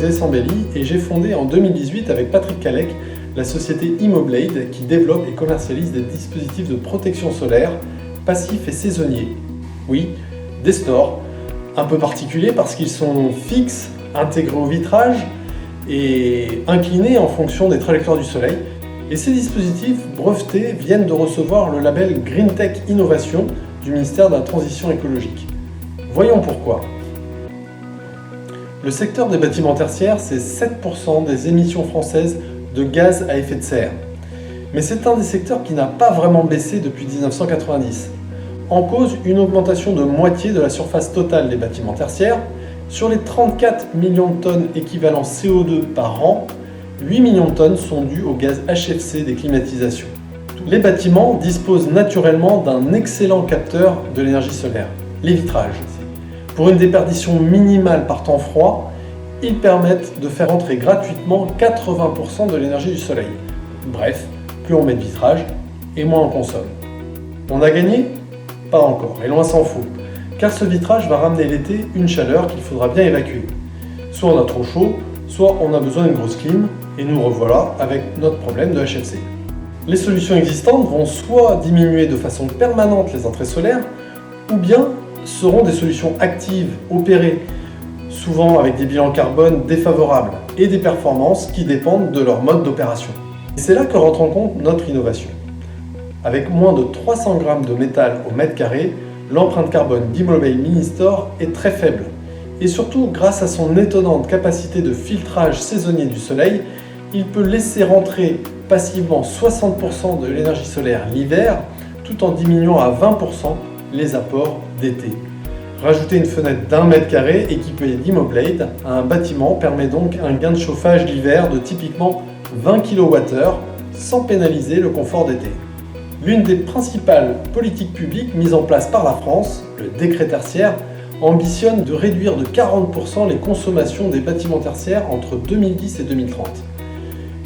Xavier Sambelli et j'ai fondé en 2018 avec Patrick Calec la société Immoblade qui développe et commercialise des dispositifs de protection solaire passifs et saisonniers. Oui, des stores, un peu particuliers parce qu'ils sont fixes, intégrés au vitrage et inclinés en fonction des trajectoires du soleil. Et ces dispositifs brevetés viennent de recevoir le label Green Tech Innovation du ministère de la Transition écologique. Voyons pourquoi. Le secteur des bâtiments tertiaires, c'est 7% des émissions françaises de gaz à effet de serre. Mais c'est un des secteurs qui n'a pas vraiment baissé depuis 1990. En cause, une augmentation de moitié de la surface totale des bâtiments tertiaires. Sur les 34 millions de tonnes équivalent CO2 par an, 8 millions de tonnes sont dues au gaz HFC des climatisations. Les bâtiments disposent naturellement d'un excellent capteur de l'énergie solaire, les vitrages. Pour une déperdition minimale par temps froid, ils permettent de faire entrer gratuitement 80% de l'énergie du soleil. Bref, plus on met de vitrage et moins on consomme. On a gagné ? Pas encore, et loin s'en faut, car ce vitrage va ramener l'été une chaleur qu'il faudra bien évacuer. Soit on a trop chaud, soit on a besoin d'une grosse clim, et nous revoilà avec notre problème de HFC. Les solutions existantes vont soit diminuer de façon permanente les entrées solaires, ou bien seront des solutions actives, opérées, souvent avec des bilans carbone défavorables et des performances qui dépendent de leur mode d'opération. Et c'est là que rentre en compte notre innovation. Avec moins de 300 grammes de métal au mètre carré, l'empreinte carbone d'Immoblade Ministore est très faible. Et surtout, grâce à son étonnante capacité de filtrage saisonnier du soleil, il peut laisser rentrer passivement 60% de l'énergie solaire l'hiver, tout en diminuant à 20% les apports d'été. Rajouter une fenêtre d'1 mètre carré équipée d'Immoblade à un bâtiment permet donc un gain de chauffage l'hiver de typiquement 20 kWh sans pénaliser le confort d'été. L'une des principales politiques publiques mises en place par la France, le décret tertiaire, ambitionne de réduire de 40% les consommations des bâtiments tertiaires entre 2010 et 2030.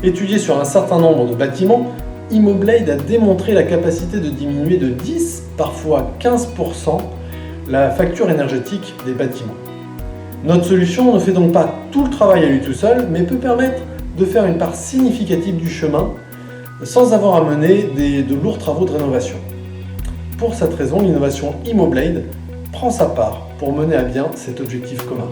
Étudié sur un certain nombre de bâtiments, Immoblade a démontré la capacité de diminuer de 10, parfois 15%, la facture énergétique des bâtiments. Notre solution ne fait donc pas tout le travail à lui tout seul, mais peut permettre de faire une part significative du chemin sans avoir à mener de lourds travaux de rénovation. Pour cette raison, l'innovation Immoblade prend sa part pour mener à bien cet objectif commun.